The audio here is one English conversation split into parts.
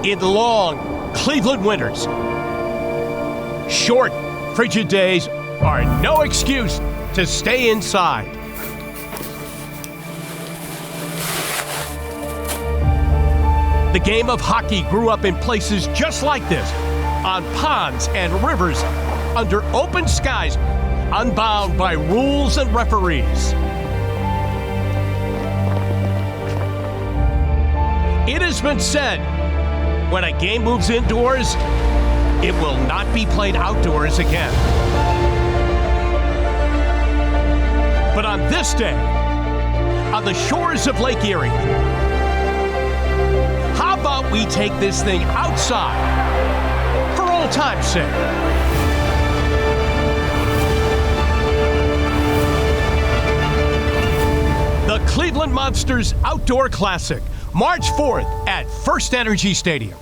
in long Cleveland winters. Short, frigid days are no excuse to stay inside. The game of hockey grew up in places just like this, on ponds and rivers, under open skies, unbound by rules and referees. It has been said, when a game moves indoors, it will not be played outdoors again. But on this day, on the shores of Lake Erie, how about we take this thing outside for old time's sake? The Cleveland Monsters Outdoor Classic, March 4th at First Energy Stadium.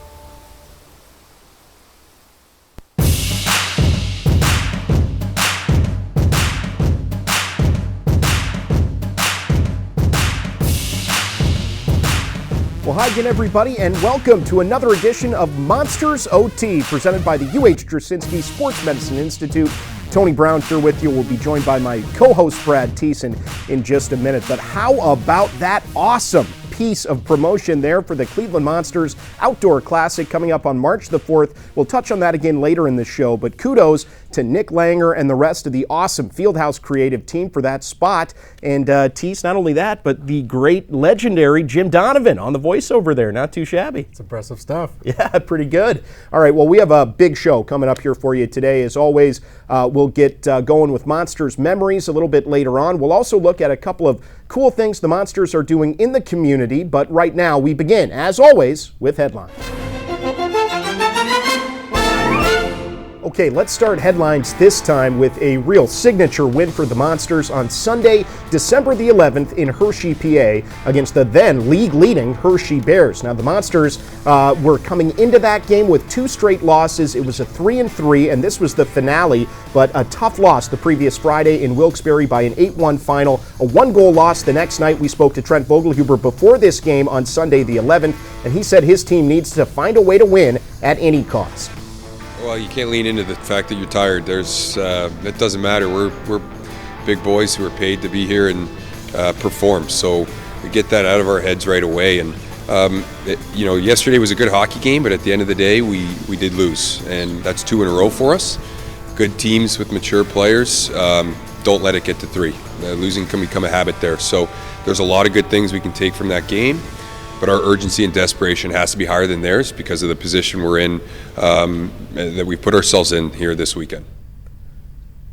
Well, hi again, everybody, and welcome to another edition of Monsters OT, presented by the UH Drasinski Sports Medicine Institute. Tony Brown here with you. We'll be joined by my co-host, Brad Thiessen, in just a minute. But how about that awesome piece of promotion there for the Cleveland Monsters Outdoor Classic coming up on March the 4th. We'll touch on that again later in the show, but kudos to Nick Langer and the rest of the awesome Fieldhouse creative team for that spot. And Tease, not only that, but the great, legendary Jim Donovan on the voiceover there. Not too shabby. It's impressive stuff. Yeah, pretty good. All right, well, we have a big show coming up here for you today. As always, we'll get going with Monsters memories a little bit later on. We'll also look at a couple of cool things the Monsters are doing in the community, but right now we begin, as always, with headlines. Okay, let's start headlines this time with a real signature win for the Monsters on Sunday, December the 11th in Hershey, PA, against the then league-leading Hershey Bears. Now, the Monsters were coming into that game with two straight losses. It was a 3-3, and this was the finale, but a tough loss the previous Friday in Wilkes-Barre by an 8-1 final, a one-goal loss the next night. We spoke to Trent Vogelhuber before this game on Sunday the 11th, and he said his team needs to find a way to win at any cost. Well, you can't lean into the fact that you're tired. It doesn't matter. We're big boys who are paid to be here and perform. So we get that out of our heads right away. And yesterday was a good hockey game, but at the end of the day, we did lose, and that's 2 in a row for us. Good teams with mature players. Don't let it get to 3. Losing can become a habit there. So there's a lot of good things we can take from that game. But our urgency and desperation has to be higher than theirs because of the position we're in, that we put ourselves in here this weekend.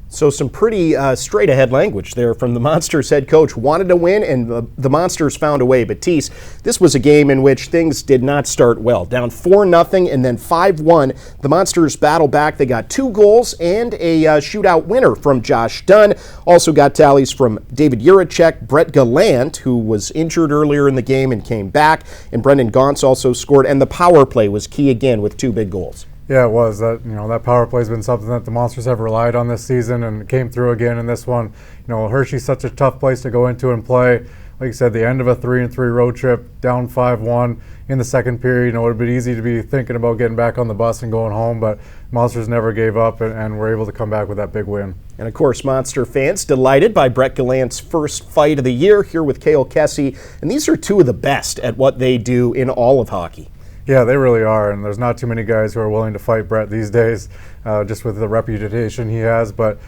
So some pretty straight-ahead language there from the Monsters head coach. Wanted to win, and the Monsters found a way. But Tease, this was a game in which things did not start well. Down 4-0 and then 5-1. The Monsters battled back. They got 2 goals and a shootout winner from Josh Dunn. Also got tallies from David Juracek, Brett Gallant, who was injured earlier in the game and came back, and Brendan Gaunce also scored. And the power play was key again with 2 big goals. Yeah, it was. That power play has been something that the Monsters have relied on this season, and it came through again in this one. Hershey's such a tough place to go into and play. Like you said, the end of a 3-3 road trip, down 5-1 in the second period. It would have been easy to be thinking about getting back on the bus and going home, but Monsters never gave up and were able to come back with that big win. And of course, Monster fans delighted by Brett Gallant's first fight of the year here with Cale Kessie. And these are 2 of the best at what they do in all of hockey. Yeah, they really are, and there's not too many guys who are willing to fight Brett these days, just with the reputation he has. But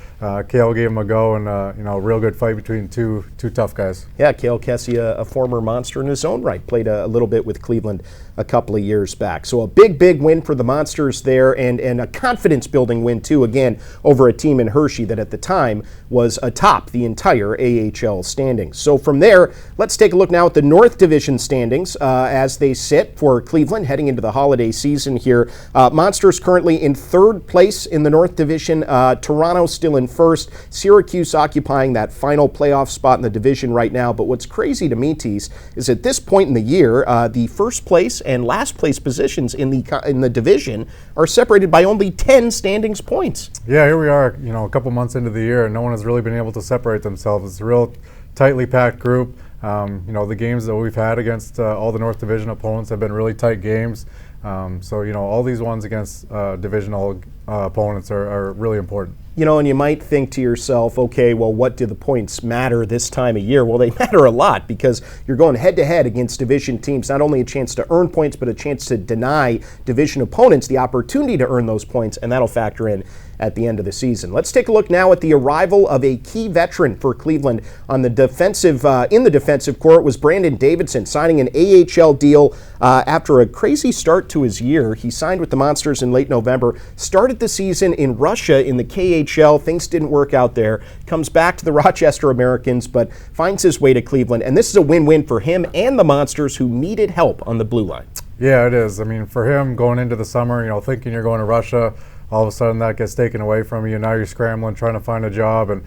Cale gave him a go, and a real good fight between two tough guys. Yeah, Cale Kessie, a former Monster in his own right, played a little bit with Cleveland a couple of years back. So a big win for the Monsters there, and a confidence-building win, too, again, over a team in Hershey that at the time was atop the entire AHL standings. So from there, let's take a look now at the North Division standings as they sit for Cleveland heading into the holiday season here. Monsters currently in 3rd place in the North Division. Toronto still in 1st. Syracuse occupying that final playoff spot in the division right now. But what's crazy to me, Tease, is at this point in the year, the 1st place and last place positions in the division are separated by only 10 standings points. Yeah, here we are, a couple months into the year, and no one has really been able to separate themselves. It's a real tightly packed group. The games that we've had against all the North Division opponents have been really tight games. So, all these ones against divisional opponents are really important. And you might think to yourself, okay, well, what do the points matter this time of year? Well, they matter a lot because you're going head-to-head against division teams, not only a chance to earn points, but a chance to deny division opponents the opportunity to earn those points, and that'll factor in at the end of the season. Let's take a look now at the arrival of a key veteran for Cleveland on the defensive in the defensive core. It was Brandon Davidson signing an AHL deal after a crazy start to his year. He signed with the Monsters in late November, started the season in Russia in the KHL. Things didn't work out there. Comes back to the Rochester Americans, but finds his way to Cleveland. And this is a win-win for him and the Monsters, who needed help on the blue line. Yeah, it is. I mean, for him going into the summer, thinking you're going to Russia, all of a sudden that gets taken away from you. Now you're scrambling, trying to find a job. And,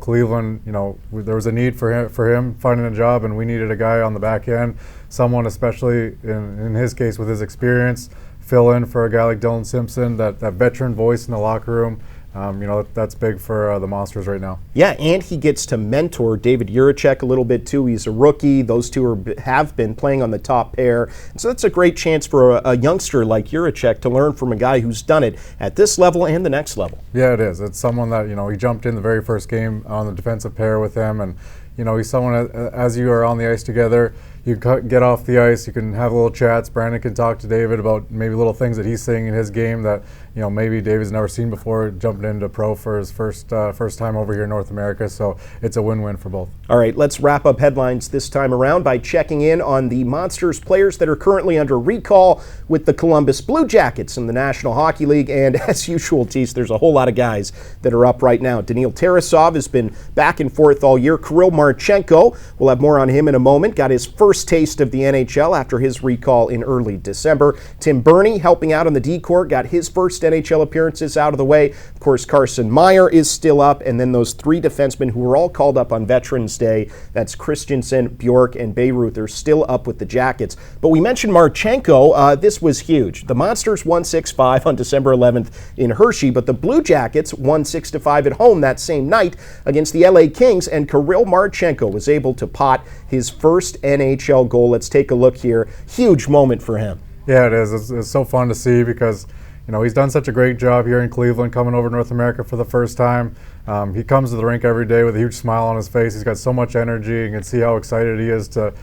Cleveland, there was a need for him finding a job, and we needed a guy on the back end, someone especially in his case with his experience, fill in for a guy like Dylan Simpson, that veteran voice in the locker room. That's big for the Monsters right now. Yeah, and he gets to mentor David Juracek a little bit too. He's a rookie. Those two have been playing on the top pair. And so that's a great chance for a youngster like Juracek to learn from a guy who's done it at this level and the next level. Yeah, it is. It's someone that, he jumped in the very first game on the defensive pair with him. And, he's someone, as you are on the ice together, you get off the ice, you can have little chats. Brandon can talk to David about maybe little things that he's seeing in his game that maybe David's never seen before, jumping into pro for his first time over here in North America. So it's a win-win for both. All right, let's wrap up headlines this time around by checking in on the Monsters players that are currently under recall with the Columbus Blue Jackets in the National Hockey League. And as usual, Tease, there's a whole lot of guys that are up right now. Daniil Tarasov has been back and forth all year. Kirill Marchenko, we'll have more on him in a moment, got his first taste of the NHL after his recall in early December. Tim Burney helping out on the D-Corps, got his first NHL appearances out of the way. Of course, Carson Meyer is still up, and then those three defensemen who were all called up on Veterans Day, that's Christensen, Bjork, and Bayruth, are still up with the Jackets. But we mentioned Marchenko. This was huge. The Monsters won 6-5 on December 11th in Hershey, but the Blue Jackets won 6-5 at home that same night against the LA Kings, and Kirill Marchenko was able to pot his first NHL goal. Let's take a look here. Huge moment for him. Yeah, it is. It's so fun to see because he's done such a great job here in Cleveland, coming over to North America for the first time. He comes to the rink every day with a huge smile on his face. He's got so much energy. You can see how excited he is to,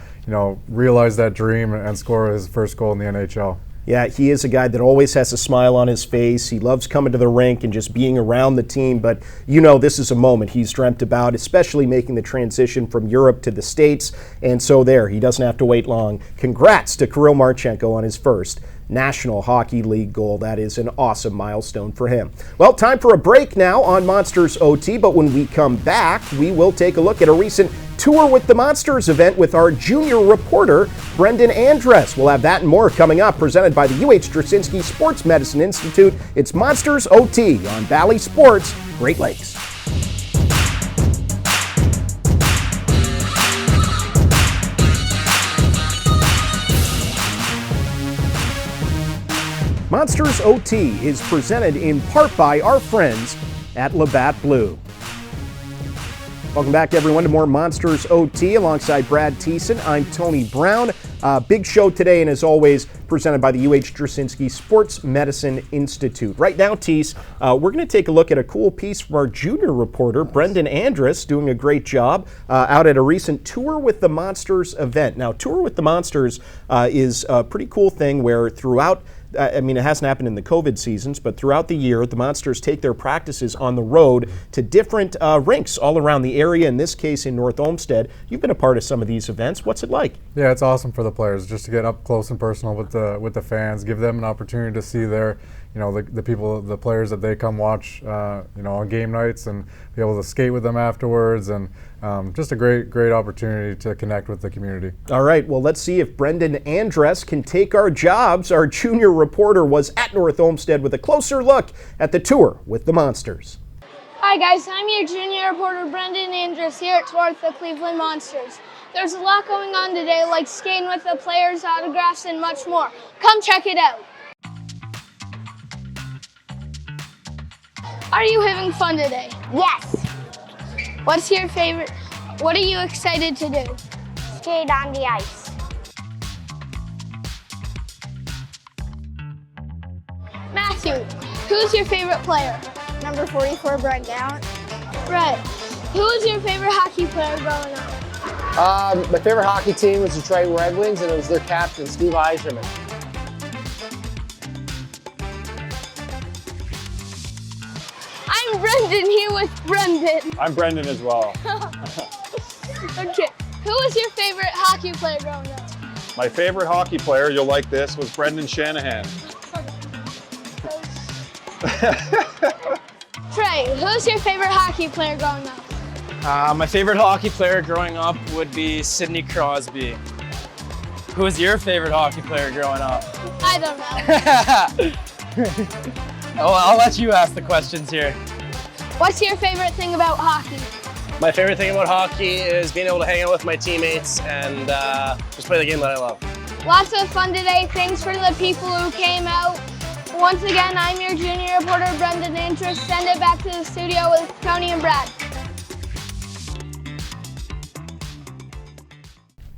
realize that dream and score his first goal in the NHL. Yeah, he is a guy that always has a smile on his face. He loves coming to the rink and just being around the team. But, this is a moment he's dreamt about, especially making the transition from Europe to the States. And so he doesn't have to wait long. Congrats to Kirill Marchenko on his first National Hockey League goal. That is an awesome milestone for him. Well, time for a break now on Monsters OT, but when we come back, we will take a look at a recent Tour with the Monsters event with our junior reporter, Brendan Andress. We'll have that and more coming up, presented by the UH Straczynski Sports Medicine Institute. It's Monsters OT on Valley Sports, Great Lakes. Monsters OT is presented in part by our friends at Labatt Blue. Welcome back, everyone, to more Monsters OT alongside Brad Thiessen. I'm Tony Brown. Big show today, and as always, presented by the UH Straczynski Sports Medicine Institute. Right now, Tease, we're going to take a look at a cool piece from our junior reporter, Brendan Andress, doing a great job out at a recent Tour with the Monsters event. Now, Tour with the Monsters is a pretty cool thing where throughout it hasn't happened in the COVID seasons, but throughout the year, the Monsters take their practices on the road to different rinks all around the area, in this case in North Olmsted. You've been a part of some of these events. What's it like? Yeah, it's awesome for the players just to get up close and personal with the fans, give them an opportunity to see their, the people, the players that they come watch, on game nights, and be able to skate with them afterwards, and just a great opportunity to connect with the community. All right, well, let's see if Brendan Andress can take our jobs. Our junior reporter was at North Olmsted with a closer look at the Tour with the Monsters. Hi guys, I'm your junior reporter Brendan Andress here at Tour with the Cleveland Monsters. There's a lot going on today, like skating with the players, autographs, and much more. Come check it out. Are you having fun today? Yes. What's your favorite? What are you excited to do? Skate on the ice. you. Who's your favorite player? Number 44, Brett Gaunce. Brett, who was your favorite hockey player growing up? My favorite hockey team was the Detroit Red Wings, and it was their captain, Steve Yzerman. I'm Brendan here with Brendan. I'm Brendan as well. Okay, who was your favorite hockey player growing up? My favorite hockey player, you'll like this, was Brendan Shanahan. Trey, who's your favorite hockey player growing up? My favorite hockey player growing up would be Sidney Crosby. Who was your favorite hockey player growing up? I don't know. I'll let you ask the questions here. What's your favorite thing about hockey? My favorite thing about hockey is being able to hang out with my teammates and just play the game that I love. Lots of fun today. Thanks for the people who came out. Once again, I'm your junior reporter, Brendan Andrus. Send it back to the studio with Tony and Brad.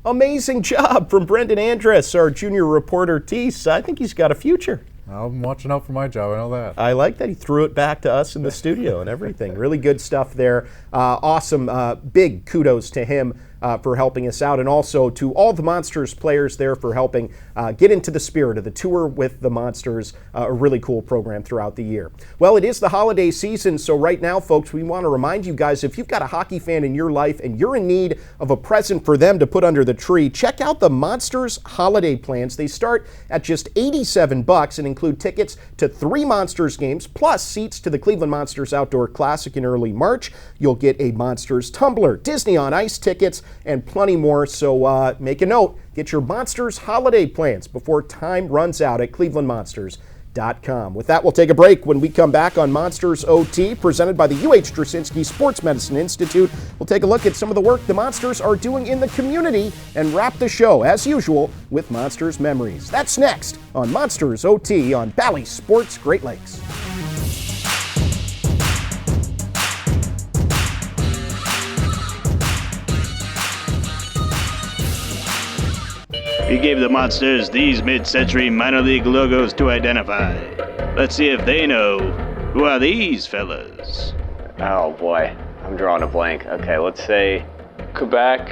Amazing job from Brendan Andrus, our junior reporter, Thiessen. I think he's got a future. I'm watching out for my job, I know that. I like that he threw it back to us in the studio and everything. Really good stuff there. Awesome. Big kudos to him for helping us out, and also to all the Monsters players there for helping get into the spirit of the tour with the Monsters, a really cool program throughout the year. Well, it is the holiday season, so right now, folks, we want to remind you guys, if you've got a hockey fan in your life and you're in need of a present for them to put under the tree, check out the Monsters holiday plans. They start at just $87 and include tickets to 3 Monsters games, plus seats to the Cleveland Monsters Outdoor Classic in early March. You'll get a Monsters tumbler, Disney on Ice tickets, and plenty more. So make a note, get your Monsters holiday plans before time runs out at clevelandmonsters.com. With that, we'll take a break. When we come back on Monsters OT, presented by the UH Drasinski Sports Medicine Institute, we'll take a look at some of the work the Monsters are doing in the community and wrap the show, as usual, with Monsters memories. That's next on Monsters OT on Bally Sports Great Lakes. We gave the Monsters these mid-century minor league logos to identify. Let's see if they know who are these fellas. Oh boy, I'm drawing a blank. Okay, let's say Quebec.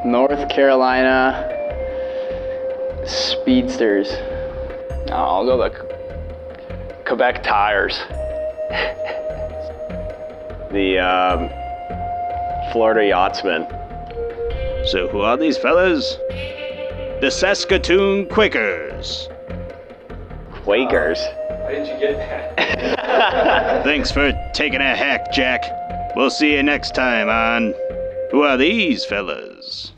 North Carolina Speedsters. I'll go the Quebec Tires. The Florida Yachtsman. So who are these fellas? The Saskatoon Quakers. Quakers? How did you get that? Thanks for taking a hack, Jack. We'll see you next time on Who Are These Fellas?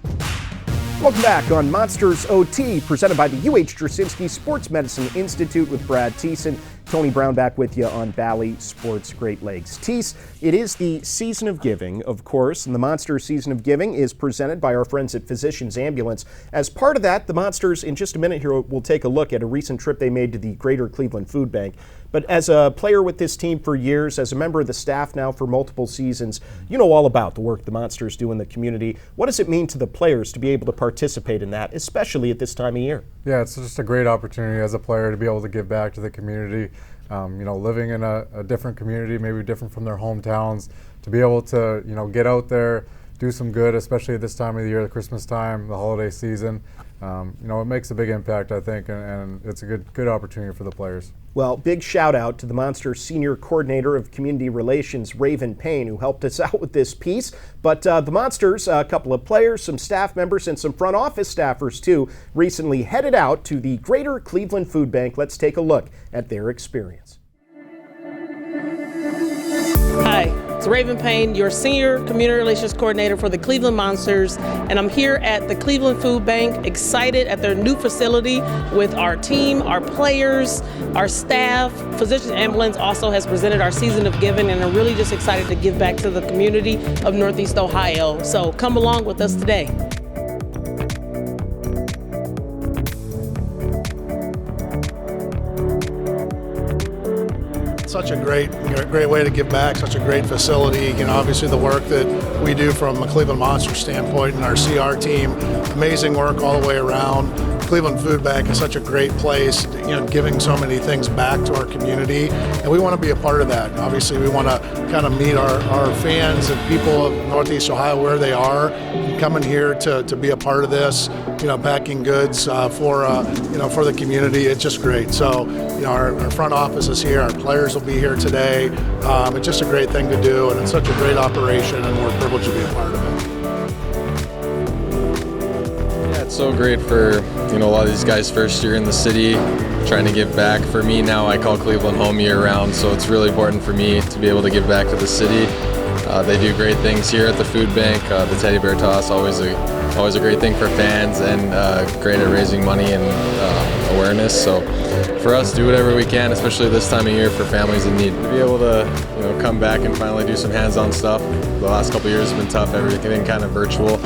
Welcome back on Monsters OT, presented by the UH Drasinski Sports Medicine Institute with Brad Thiessen. Tony Brown back with you on Bally Sports Great Lakes. Tease, it is the season of giving, of course, and the Monsters season of giving is presented by our friends at Physicians Ambulance. As part of that, the Monsters, in just a minute here, will take a look at a recent trip they made to the Greater Cleveland Food Bank. But as a player with this team for years, as a member of the staff now for multiple seasons, you know all about the work the Monsters do in the community. What does it mean to the players to be able to participate in that, especially at this time of year? Yeah, it's just a great opportunity as a player to be able to give back to the community. Living in a different community, maybe different from their hometowns, to be able to, get out there, do some good, especially at this time of the year, the Christmas time, the holiday season. It makes a big impact, I think, and it's a good opportunity for the players. Well, big shout out to the Monsters Senior Coordinator of Community Relations, Raven Payne, who helped us out with this piece. But the Monsters, a couple of players, some staff members, and some front office staffers too, recently headed out to the Greater Cleveland Food Bank. Let's take a look at their experience. Hi, it's Raven Payne, your Senior Community Relations Coordinator for the Cleveland Monsters, and I'm here at the Cleveland Food Bank, excited at their new facility with our team, our players, our staff. Physicians Ambulance also has presented our season of giving, and I'm really just excited to give back to the community of Northeast Ohio. So come along with us today. So such a great way to give back, such a great facility. You know, obviously the work that we do from a Cleveland Monsters standpoint and our CR team, amazing work all the way around. Cleveland Food Bank is such a great place, you know, giving so many things back to our community, and we want to be a part of that. Obviously, we want to kind of meet our fans and people of Northeast Ohio where they are, and coming here to be a part of this, you know, packing goods for the community. It's just great. So, you know, our front office is here, our players will be here today. It's just a great thing to do, and it's such a great operation, and we're privileged to be a part of it. It's so great for, you know, a lot of these guys first year in the city, trying to give back. For me now, I call Cleveland home year round, so it's really important for me to be able to give back to the city. They do great things here at the food bank. The teddy bear toss, always a great thing for fans, and great at raising money and awareness. So for us, do whatever we can, especially this time of year for families in need. To be able to, you know, come back and finally do some hands-on stuff. The last couple of years have been tough, everything kind of virtual.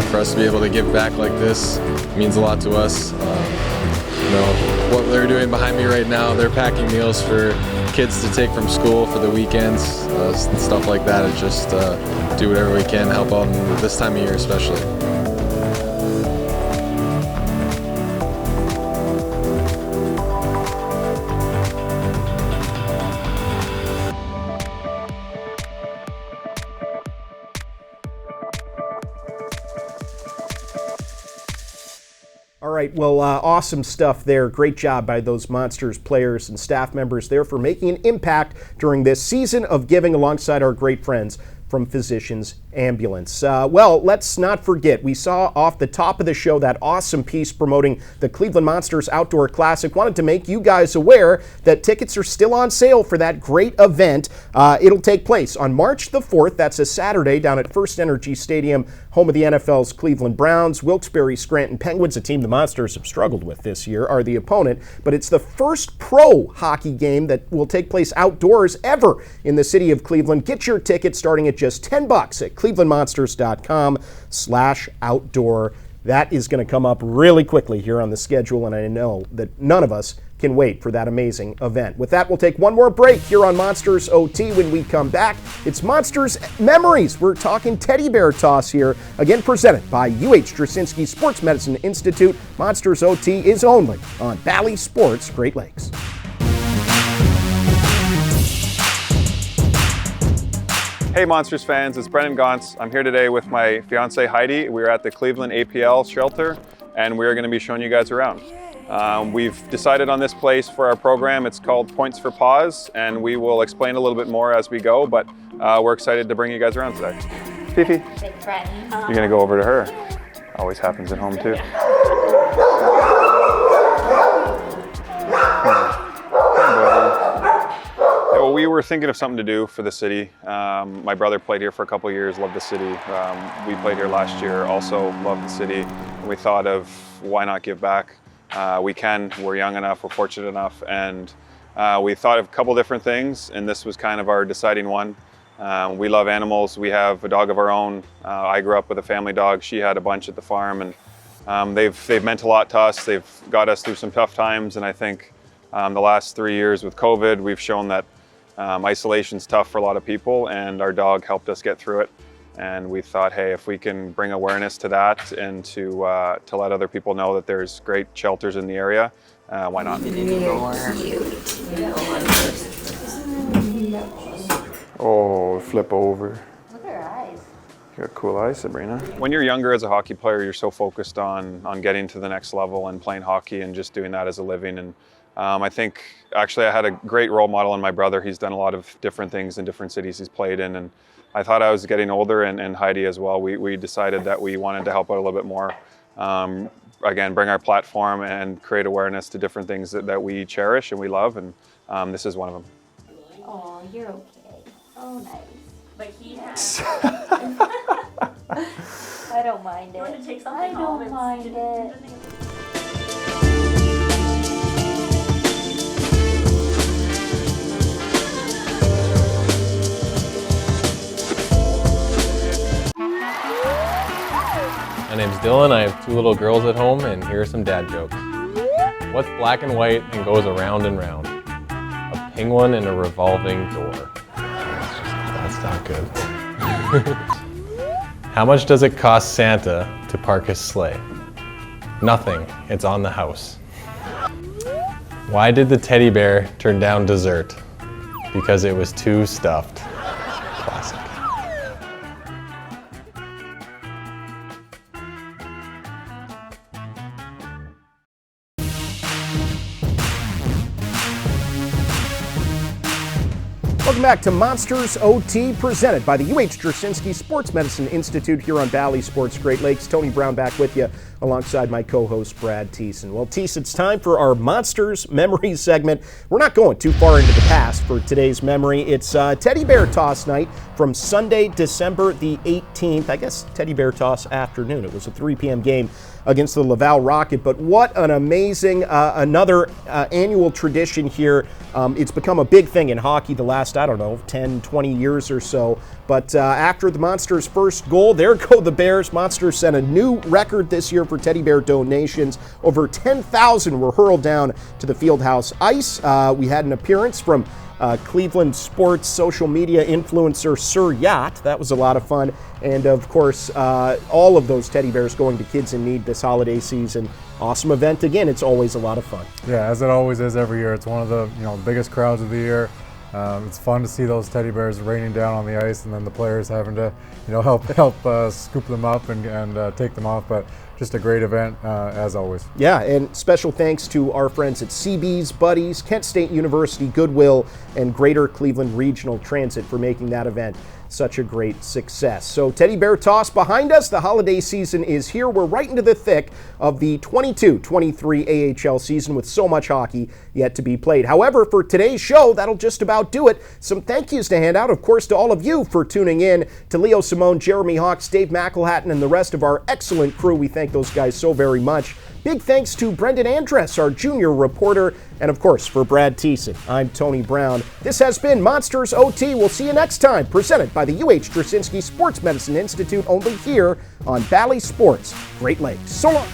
For us to be able to give back like this means a lot to us. You know, what they're doing behind me right now, they're packing meals for kids to take from school for the weekends, stuff like that. It's just do whatever we can, help out this time of year especially. All right, well, awesome stuff there. Great job by those Monsters players and staff members there for making an impact during this season of giving alongside our great friends from Physicians Ambulance. Well, let's not forget, we saw off the top of the show that awesome piece promoting the Cleveland Monsters Outdoor Classic. Wanted to make you guys aware that tickets are still on sale for that great event. It'll take place on March the 4th. That's a Saturday down at First Energy Stadium, home of the NFL's Cleveland Browns. Wilkes-Barre Scranton Penguins, a team the Monsters have struggled with this year, are the opponent. But it's the first pro hockey game that will take place outdoors ever in the city of Cleveland. Get your ticket starting at just $10 at clevelandmonsters.com/outdoor. That is going to come up really quickly here on the schedule, and I know that none of us can wait for that amazing event. With that, we'll take one more break here on Monsters OT. When we come back, it's Monsters Memories. We're talking teddy bear toss here, again presented by UH Straczynski Sports Medicine Institute. Monsters OT is only on Bally Sports Great Lakes. Hey Monsters fans, it's Brendan Gaunce. I'm here today with my fiance Heidi. We're at the Cleveland APL shelter, and we're going to be showing you guys around. We've decided on this place for our program. It's called Points for Paws, and we will explain a little bit more as we go, but we're excited to bring you guys around today. Fifi, you're going to go over to her. Always happens at home too. Well, we were thinking of something to do for the city. My brother played here for a couple of years, loved the city. We played here last year, also loved the city. And we thought of why not give back? We're young enough, we're fortunate enough, and we thought of a couple different things, and this was kind of our deciding one. We love animals. We have a dog of our own. I grew up with a family dog. She had a bunch at the farm, and they've meant a lot to us. They've got us through some tough times, and I think the last 3 years with COVID, we've shown that isolation's tough for a lot of people, and our dog helped us get through it. And we thought, hey, if we can bring awareness to that and to let other people know that there's great shelters in the area, why not? Oh, flip over. Look at her eyes. You got cool eyes, Sabrina. When you're younger as a hockey player, you're so focused on getting to the next level and playing hockey and just doing that as a living. And I think actually I had a great role model in my brother. He's done a lot of different things in different cities he's played in. And I thought I was getting older, and Heidi as well. We decided that we wanted to help out a little bit more. Again, bring our platform and create awareness to different things that we cherish and we love. And this is one of them. Oh, you're okay. Oh, nice. But he has. I don't mind it. You want to take something I home? don't mind it. My name's Dylan. I have 2 little girls at home, and here are some dad jokes. What's black and white and goes around and round? A Hang one in a revolving door. That's not good. How much does it cost Santa to park his sleigh? Nothing. It's on the house. Why did the teddy bear turn down dessert? Because it was too stuffed. Classic. Welcome back to Monsters OT, presented by the UH Jasinski Sports Medicine Institute here on Valley Sports Great Lakes. Tony Brown back with you alongside my co-host Brad Thiessen. Well, Thiessen, it's time for our Monsters Memories segment. We're not going too far into the past for today's memory. It's Teddy Bear Toss night from Sunday, December the 18th. I guess Teddy Bear Toss afternoon. It was a 3 p.m. game against the Laval Rocket, but what an amazing another annual tradition here. It's become a big thing in hockey the last, 10, 20 years or so. But after the Monsters' first goal, there go the Bears. Monsters set a new record this year for teddy bear donations. Over 10,000 were hurled down to the Fieldhouse ice. We had an appearance from Cleveland sports social media influencer Sir Yacht. That was a lot of fun. And of course, all of those teddy bears going to kids in need this holiday season. Awesome event. Again, it's always a lot of fun. Yeah, as it always is every year. It's one of the biggest crowds of the year. It's fun to see those teddy bears raining down on the ice, and then the players having to help scoop them up and take them off. But just a great event as always. Yeah, and special thanks to our friends at CB's Buddies, Kent State University, Goodwill, and Greater Cleveland Regional Transit for making that event such a great success. So Teddy Bear Toss behind us. The holiday season is here. We're right into the thick of the 22-23 AHL season with so much hockey yet to be played. However, for today's show, that'll just about do it. Some thank yous to hand out, of course, to all of you for tuning in, to Leo Simone, Jeremy Hawks, Dave McElhatton, and the rest of our excellent crew. We thank those guys so very much. Big thanks to Brendan Andress, our junior reporter, and of course, for Brad Thiessen, I'm Tony Brown. This has been Monsters OT. We'll see you next time, presented by the UH Jasinski Sports Medicine Institute, only here on Valley Sports Great Lakes. So long.